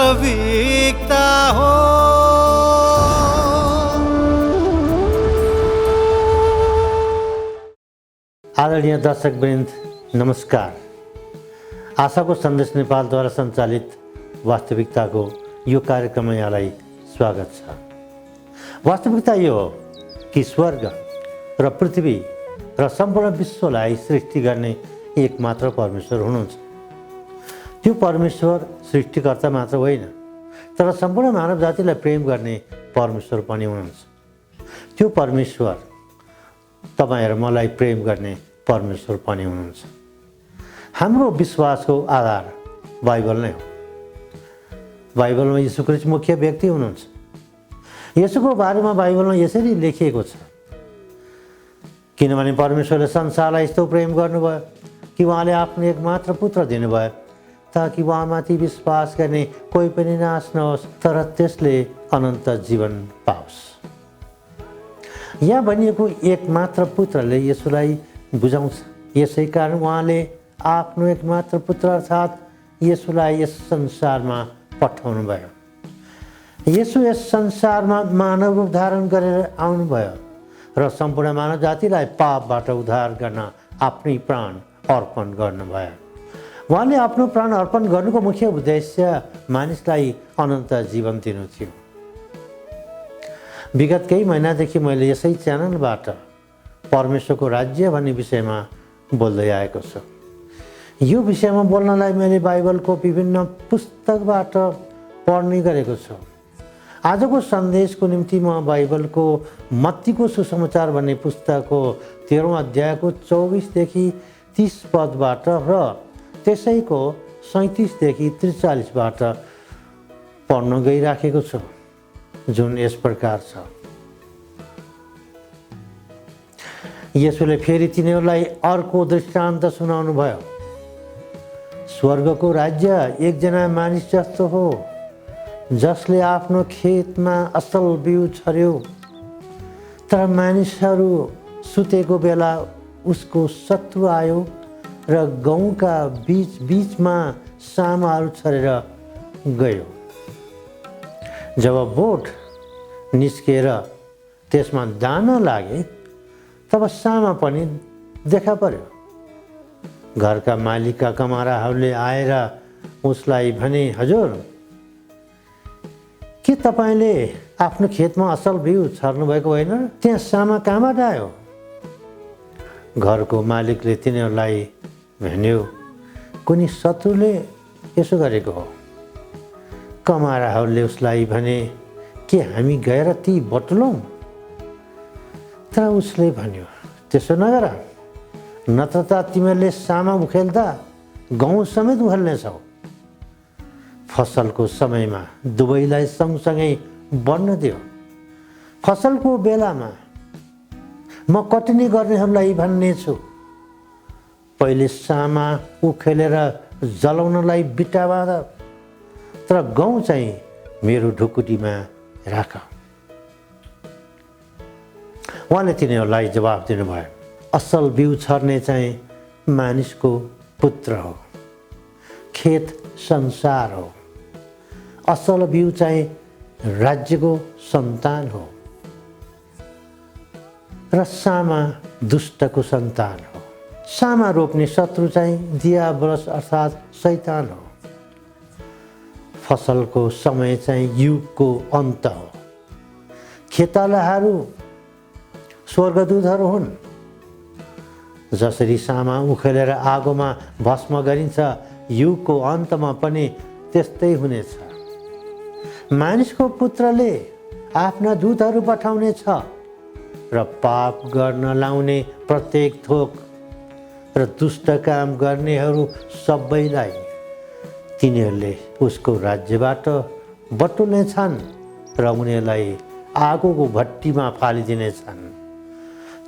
वास्तविकता हो। आदरणीय दर्शकवृन्द, नमस्कार। आशाको सन्देश नेपालद्वारा सञ्चालित वास्तविकताको यो कार्यक्रममा यहाँलाई स्वागत छ। वास्तविकता यो हो कि स्वर्ग र पृथ्वी र सम्पूर्ण विश्वलाई सृष्टि गर्ने एकमात्र परमेश्वर हुनुहुन्छ। त्यो परमेश्वर सृष्टिकर्ता मात्र होइन, तर सम्पूर्ण मानव जातिलाई प्रेम गर्ने परमेश्वर पनि हुनुहुन्छ। त्यो परमेश्वर तपाईँ र मलाई प्रेम गर्ने परमेश्वर पनि हुनुहुन्छ। हाम्रो विश्वासको आधार बाइबल नै हो। बाइबलमा यीशु ख्रीष्ट मुख्य व्यक्ति हुनुहुन्छ। यसुको बारेमा बाइबलमा यसरी लेखिएको छ, किनभने परमेश्वरले संसारलाई यस्तो प्रेम गर्नुभयो कि उहाँले आफ्नो एकमात्र पुत्र दिनुभयो, ताकि उहाँमाथि विश्वास गर्ने कोही पनि नाश नहोस्, तर त्यसले अनन्त जीवन पाओस्। यहाँ भनिएको एकमात्र पुत्रले यसुलाई बुझाउँछ। यसै कारण उहाँले आफ्नो एकमात्र पुत्र अर्थात् यसुलाई यस संसारमा पठाउनु भयो। यसु यस संसारमा मानव रूप धारण गरेर आउनुभयो र सम्पूर्ण मानव जातिलाई पापबाट उद्धार गर्न आफ्नै प्राण अर्पण गर्नुभयो। उहाँले आफ्नो प्राण अर्पण गर्नुको मुख्य उद्देश्य मानिसलाई अनन्त जीवन दिनु थियो। विगत केही महिनादेखि मैले यसै च्यानलबाट परमेश्वरको राज्य भन्ने विषयमा बोल्दै आएको छु। यो विषयमा बोल्नलाई मैले बाइबलको विभिन्न पुस्तकबाट पढ्ने गरेको छु। आजको सन्देशको निम्ति म बाइबलको मत्तीको सुसमाचार भन्ने पुस्तकको 13औं अध्यायको 24 देखि 30 पदबाट र त्यसैको 37 देखि 43बाट पढ्न गइराखेको छु, जुन यस प्रकार छ। यसुले फेरि तिनीहरूलाई अर्को दृष्टान्त सुनाउनु भयो। स्वर्गको राज्य एकजना मानिस जस्तो हो, जसले आफ्नो खेतमा असल बिउ छर्यो। तर मानिसहरू सुतेको बेला उसको शत्रु आयो र गहुँका बीचमा सामाहरू छरेर गयो। जब बोट निस्केर त्यसमा दाना लागे, तब सामा पनि देखा पर्यो। घरका मालिकका कमाराहरूले आएर उसलाई भने, हजुर, के तपाईँले आफ्नो खेतमा असल बिउ छर्नुभएको होइन? त्यहाँ सामा कहाँबाट आयो? घरको मालिकले तिनीहरूलाई भन्यो, कुनै शत्रुले यसो गरेको हो। कमाराहरूले उसलाई भने, के हामी गएर ती बटुलौँ? तर उसले भन्यो, त्यसो नगर, नत्र त तिमीहरूले सामा उखेल्दा गहुँ समेत उखेल्नेछौ। फसलको समयमा दुवैलाई सँगसँगै बढ्न दियो। फसलको बेलामा म कटनी गर्नेहरूलाई भन्ने छु, पहिले सामा उखेलेर जलाउनलाई बिटा बाँध, तर गहुँ चाहिँ मेरो ढुकुटीमा राख। उहाँले तिनीहरूलाई जवाब दिनुभयो, असल बिउ छर्ने चाहिँ मानिसको पुत्र हो। खेत संसार हो। असल बिउ चाहिँ राज्यको सन्तान हो र सामा दुष्टको सन्तान हो। सामा रोप्ने शत्रु चाहिँ दियाबलस अर्थात् शैतान हो। फसलको समय चाहिँ युगको अन्त हो। खेतालाहरू स्वर्गदूतहरू हुन्। जसरी सामा उखेलेर आगोमा भस्म गरिन्छ, युगको अन्तमा पनि त्यस्तै हुनेछ। मानिसको पुत्रले आफ्ना दूतहरू पठाउने छ र पाप गर्न लाउने प्रत्येक थोक र दुष्ट काम गर्नेहरू सबैलाई तिनीहरूले उसको राज्यबाट बटुल्नेछन् र उनीहरूलाई आगोको भट्टीमा फालिदिनेछन्।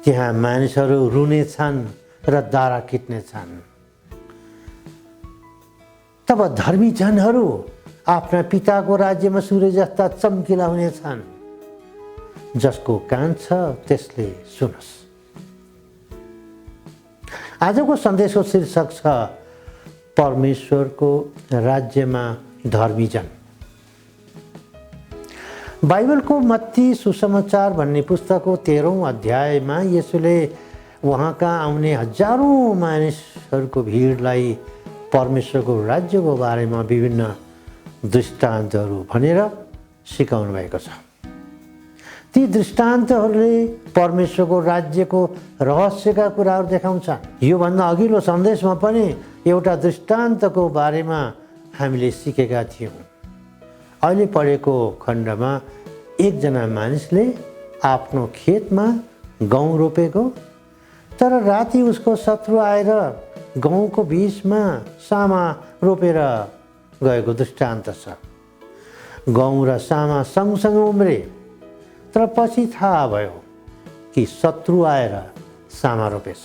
त्यहाँ मानिसहरू रुनेछन् र दारा किट्नेछन्। तब धर्मी जनहरू आफ्ना पिताको राज्यमा सूर्य जस्ता चम्किला हुनेछन्। जसको कान छ त्यसले सुनोस्। आजको सन्देशको शीर्षक छ परमेश्वरको राज्यमा धर्मीजन। बाइबलको मत्ती सुसमाचार भन्ने पुस्तकको 13औं अध्यायमा येशूले वहाँका आउने हजारौँ मानिसहरूको भिडलाई परमेश्वरको राज्यको बारेमा विभिन्न दृष्टान्तहरू भनेर सिकाउनु भएको छ। ती दृष्टान्तहरूले परमेश्वरको राज्यको रहस्यका कुराहरू देखाउँछन्। योभन्दा अघिल्लो सन्देशमा पनि एउटा दृष्टान्तको बारेमा हामीले सिकेका थियौँ। अहिले पढेको खण्डमा एकजना मानिसले आफ्नो खेतमा गहुँ रोपेको, तर राति उसको शत्रु आएर गहुँको बीचमा सामा रोपेर गएको दृष्टान्त छ। गहुँ र सामा सँगसँगै उम्रे, तर पछि थाहा भयो कि शत्रु आएर सामा रोपेछ।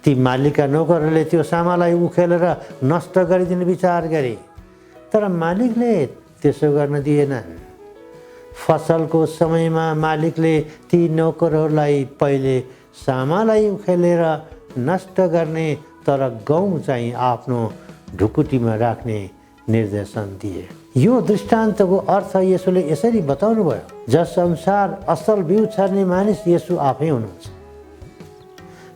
ती मालिकका नोकरहरूले त्यो सामालाई उखेलेर नष्ट गरिदिने विचार गरे, तर मालिकले त्यसो गर्न दिएनन्। फसलको समयमा मालिकले ती नोकरहरूलाई पहिले सामालाई उखेलेर नष्ट गर्ने, तर गहुँ चाहिँ आफ्नो ढुकुटीमा राख्ने निर्देशन दिए। यो दृष्टान्तको अर्थ येशूले यसरी बताउनु भयो, जस अनुसार असल बिउ छर्ने मानिस येशू आफै हुनुहुन्छ।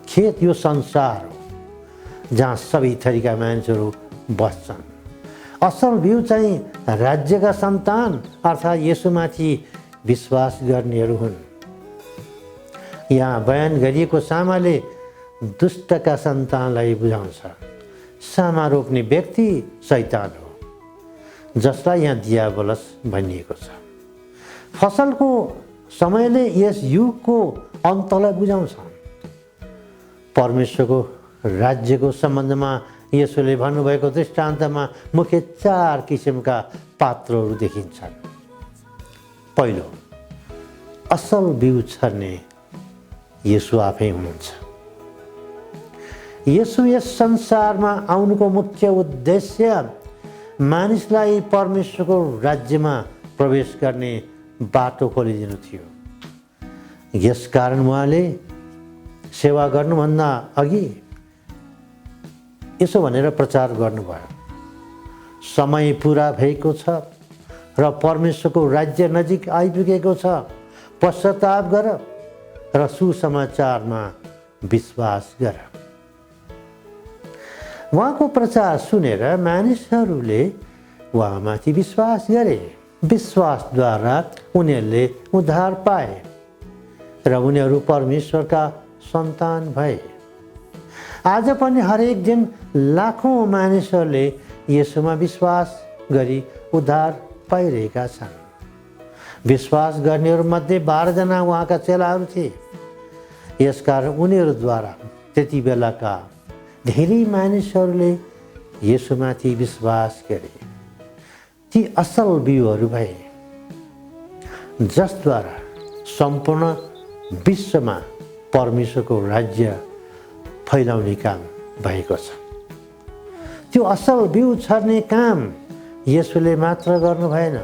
खेत यो संसार हो जहाँ सबै थरीका मानिसहरू बस्छन्। असल बिउ चाहिँ राज्यका सन्तान अर्थात् येशूमाथि विश्वास गर्नेहरू हुन्। यहाँ बयान गरिएको सामाले दुष्टका सन्तानलाई बुझाउँछ। सामा रोप्ने व्यक्ति शैतान हो, जसलाई यहाँ दियाबलस भनिएको छ। फसलको समयले यस युगको अन्तलाई बुझाउँछ। परमेश्वरको राज्यको सम्बन्धमा येशूले भन्नुभएको दृष्टान्तमा मुख्य 4 किसिमका पात्रहरू देखिन्छन्। पहिलो, असल बिउ छर्ने येशू आफै हुनुहुन्छ। येशू यस संसारमा आउनुको मुख्य उद्देश्य मानिसलाई परमेश्वरको राज्यमा प्रवेश गर्ने बाटो खोलिदिनु थियो। यसकारण उहाँले सेवा गर्नुभन्दा अघि यसो भनेर प्रचार गर्नुभयो, समय पुरा भएको छ र परमेश्वरको राज्य नजिक आइपुगेको छ। पश्चाताप गर र सुसमाचारमा विश्वास गर। उहाँको प्रचार सुनेर मानिसहरूले उहाँमाथि विश्वास गरे। विश्वासद्वारा उनीहरूले उद्धार पाए र उनीहरू परमेश्वरका सन्तान भए। आज पनि हरेक दिन लाखौँ मानिसहरूले येशूमा विश्वास गरी उद्धार पाइरहेका छन्। विश्वास गर्नेहरूमध्ये 12 जना उहाँका चेलाहरू थिए। यसकारण उनीहरूद्वारा त्यति बेलाका धेरै मानिसहरूले येशूमाथि विश्वास गरे। ती असल बिउहरू भए, जसद्वारा सम्पूर्ण विश्वमा परमेश्वरको राज्य फैलाउने काम भएको छ। त्यो असल बिउ छर्ने काम येशूले मात्र गर्नु भएन,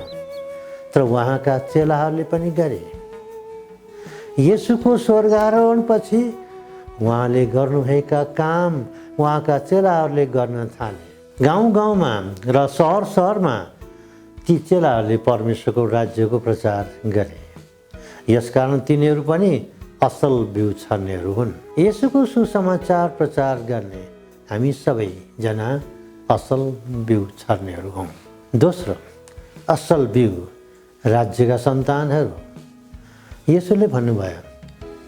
तर उहाँका चेलाहरूले पनि गरे। येशूको स्वर्गारोहणपछि उहाँले गर्नुभएका काम उहाँका चेलाहरूले गर्न थाले। गाउँ गाउँमा र सहर सहरमा ती चेलाहरूले परमेश्वरको राज्यको प्रचार गरे। यसकारण तिनीहरू पनि असल बिउ छर्नेहरू हुन्। येशूको सुसमाचार प्रचार गर्ने हामी सबैजना असल बिउ छर्नेहरू हौँ। दोस्रो, असल बिउ राज्यका सन्तानहरू। येशूले भन्नुभयो,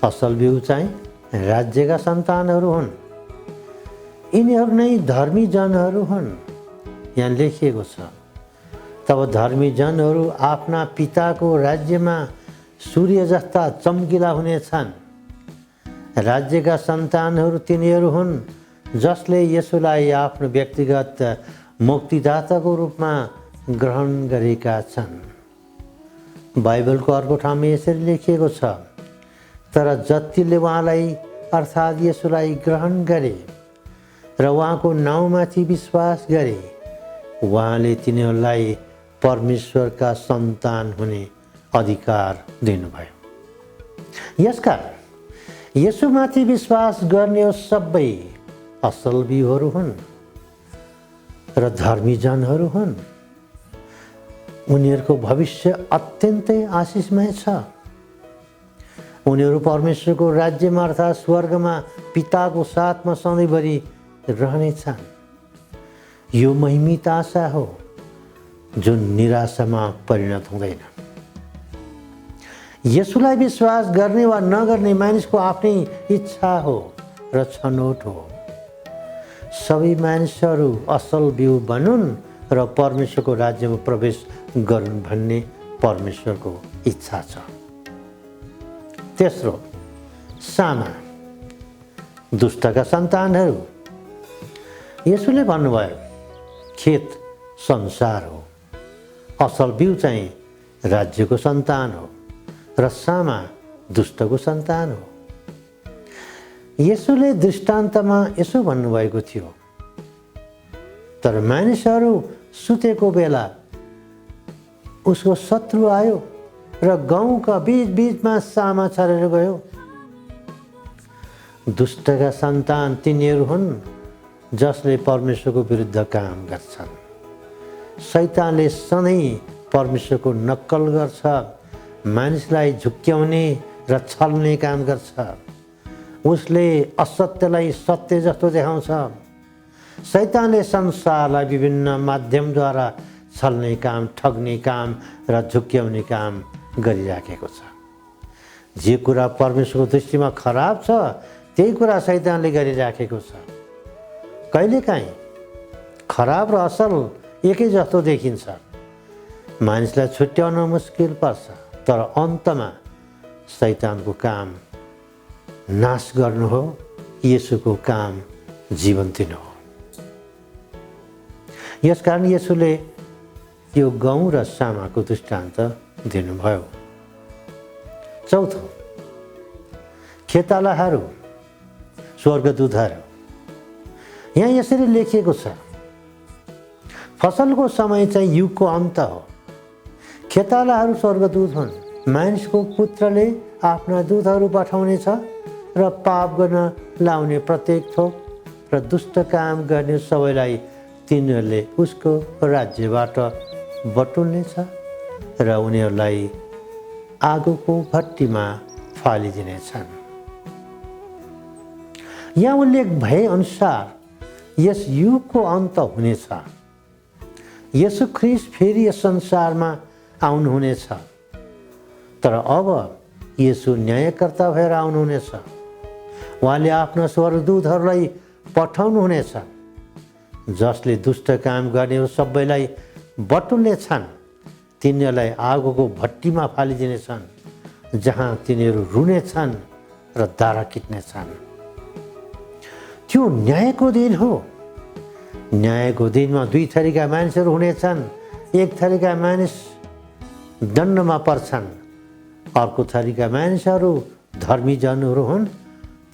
असल बिउ चाहिँ राज्यका सन्तानहरू हुन्। यिनीहरू नै धर्मी जनहरू हुन्। यहाँ लेखिएको छ, तब धर्मी जनहरू आफ्ना पिताको राज्यमा सूर्य जस्ता चम्किला हुनेछन्। राज्यका सन्तानहरू तिनीहरू हुन् जसले येशूलाई आफ्नो व्यक्तिगत मुक्तिदाताको रूपमा ग्रहण गरेका छन्। बाइबलको अर्को ठाउँमा यसरी लेखिएको छ, तर जतिले उहाँलाई अर्थात् येशूलाई ग्रहण गरे र उहाँको नाउँमाथि विश्वास गरे, उहाँले तिनीहरूलाई परमेश्वरका सन्तान हुने अधिकार दिनुभयो। यसकारण येशूमाथि विश्वास गर्ने सबै असल बिउहरू हुन् र धर्मी जनहरू हुन्। उनीहरूको भविष्य अत्यन्तै आशिषमय छ। उनीहरू परमेश्वरको राज्यमा अर्थात् स्वर्गमा पिताको साथमा सधैँभरि रहनेछन्। यो महिमित आशा हो जुन निराशामा परिणत हुँदैन। यसुलाई विश्वास गर्ने वा नगर्ने मानिसको आफ्नै इच्छा हो र छनौट हो। सबै मानिसहरू असल बिउ बनुन् र परमेश्वरको राज्यमा प्रवेश गरून् भन्ने परमेश्वरको इच्छा छ। तेस्रो, सामा दुष्टका सन्तानहरू। यसुले भन्नुभयो खेत संसार हो, असल बिउ चाहिँ राज्यको सन्तान हो र सामा दुष्टको सन्तान हो। यसुले दृष्टान्तमा यसो भन्नुभएको थियो, तर मानिसहरू सुतेको बेला उसको शत्रु आयो र गाउँका बीचमा सामा छरेर गयो। दुष्टका सन्तान तिनीहरू हुन् जसले परमेश्वरको विरुद्ध काम गर्छन्। शैतानले सधैँ परमेश्वरको नक्कल गर्छ, मानिसलाई झुक्क्याउने र छल्ने काम गर्छ। उसले असत्यलाई सत्य जस्तो देखाउँछ। शैतानले संसारलाई विभिन्न माध्यमद्वारा छल्ने काम, ठग्ने काम र झुक्क्याउने काम गरिराखेको छ। जे कुरा परमेश्वरको दृष्टिमा खराब छ त्यही कुरा शैतानले गरिराखेको छ। कहिलेकाहीँ खराब र असल एकै जस्तो देखिन्छ, मानिसलाई छुट्याउन मुस्किल पर्छ, तर अन्तमा शैतानको काम नाश गर्नु हो, येशूको काम जीवन दिनु हो। यसकारण येशूले यो गहुँ र सामाको दृष्टान्त दिनुभयो। चौथो, खेतालाहरू, स्वर्गदूतहरू। यहाँ यसरी लेखिएको छ, फसलको समय चाहिँ युगको अन्त हो। खेतालाहरू स्वर्गदूत हुन्। मानिसको पुत्रले आफ्ना दूतहरू पठाउनेछ र पाप गर्न लाउने प्रत्येक थोक र दुष्ट काम गर्ने सबैलाई तिनीहरूले उसको राज्यबाट बटुल्नेछ र उनीहरूलाई आगोको भट्टीमा फालिदिनेछन्। यहाँ उल्लेख भए अनुसार यस युगको अन्त हुनेछ। येशू ख्रीष्ट फेरि यस संसारमा आउनुहुनेछ, तर अब येशू न्यायकर्ता भएर आउनुहुनेछ। उहाँले आफ्ना स्वर्गदूतहरूलाई पठाउनुहुनेछ जसले दुष्ट काम गर्नेहरू सबैलाई बटुल्नेछन्। तिनीहरूलाई आगोको भट्टीमा फालिदिनेछन् जहाँ तिनीहरू रुनेछन् र दारा किट्नेछन्। त्यो न्यायको दिन हो। न्यायको दिनमा दुई थरीका मानिसहरू हुनेछन्। एक थरीका मानिस दण्डमा पर्छन्, अर्को थरीका मानिसहरू धर्मी जनहरू हुन्।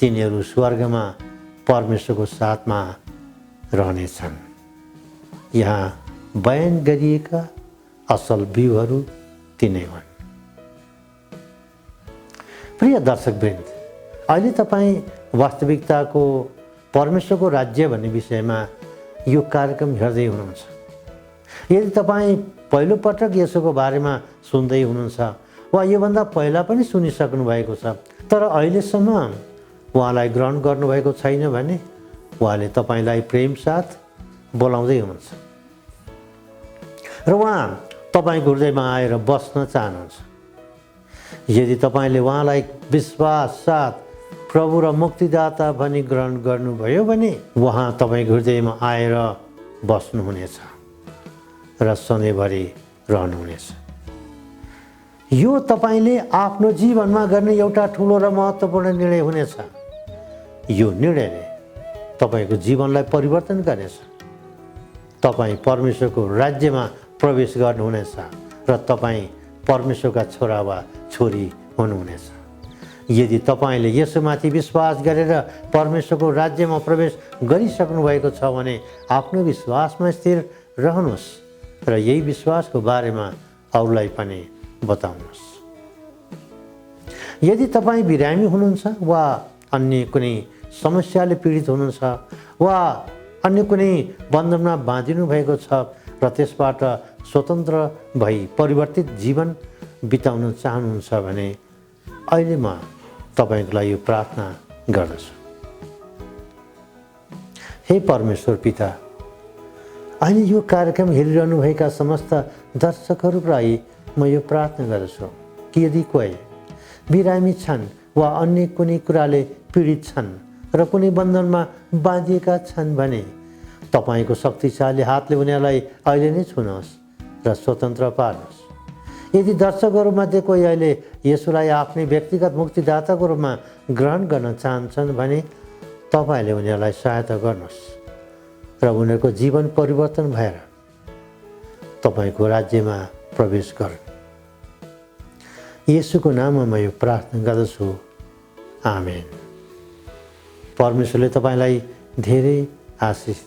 तिनीहरू स्वर्गमा परमेश्वरको साथमा रहनेछन्। यहाँ बयान गरिएका असल बिउहरू तिनै हुन्। प्रिय दर्शकवृन्द, अहिले तपाईँ वास्तविकताको परमेश्वरको राज्य भन्ने विषयमा यो कार्यक्रम हेर्दै हुनुहुन्छ। यदि तपाईँ पहिलोपटक यसोको बारेमा सुन्दै हुनुहुन्छ वा योभन्दा पहिला पनि सुनिसक्नु भएको छ, तर अहिलेसम्म उहाँलाई ग्रहण गर्नुभएको छैन भने उहाँले तपाईँलाई प्रेम साथ बोलाउँदै हुनुहुन्छ र उहाँ तपाईँको हृदयमा आएर बस्न चाहनुहुन्छ। यदि तपाईँले उहाँलाई विश्वास साथ प्रभु र मुक्तिदाता भनी ग्रहण गर्नुभयो भने उहाँ तपाईँको हृदयमा आएर बस्नुहुनेछ र सधैँभरि रहनुहुनेछ। यो तपाईँले आफ्नो जीवनमा गर्ने एउटा ठुलो र महत्त्वपूर्ण निर्णय हुनेछ। यो निर्णयले तपाईँको जीवनलाई परिवर्तन गर्नेछ। तपाईँ परमेश्वरको राज्यमा प्रवेश गर्नुहुनेछ र तपाईँ परमेश्वरका छोरा वा छोरी हुनुहुनेछ। यदि तपाईँले यसोमाथि विश्वास गरेर परमेश्वरको राज्यमा प्रवेश गरिसक्नु भएको छ भने आफ्नो विश्वासमा स्थिर रहनुहोस् र यही विश्वासको बारेमा अरूलाई पनि बताउनुहोस्। यदि तपाईँ बिरामी हुनुहुन्छ वा अन्य कुनै समस्याले पीडित हुनुहुन्छ वा अन्य कुनै बन्धनमा बाँधिनु भएको छ र त्यसबाट स्वतन्त्र भई परिवर्तित जीवन बिताउन चाहनुहुन्छ भने अहिले म तपाईँको लागि यो प्रार्थना गर्दछु। हे परमेश्वर पिता, अहिले यो कार्यक्रम हेरिरहनुभएका समस्त दर्शकहरूको लागि म यो प्रार्थना गर्दछु कि यदि कोही बिरामी छन् वा अन्य कुनै कुराले पीडित छन् र कुनै बन्धनमा बाँधिएका छन् भने तपाईँको शक्तिशाली हातले उनीहरूलाई अहिले नै छुनुहोस् र स्वतन्त्र पार्नुहोस्। यदि दर्शकहरूमध्ये कोही अहिले यसुलाई आफ्नै व्यक्तिगत मुक्तिदाताको रूपमा ग्रहण गर्न चाहन्छन् भने तपाईँले उनीहरूलाई सहायता गर्नुहोस् र उनीहरूको जीवन परिवर्तन भएर तपाईँको राज्यमा प्रवेश गरून्। येशूको नाममा म यो प्रार्थना गर्दछु, आमेन। परमेश्वरले तपाईँलाई धेरै आशिष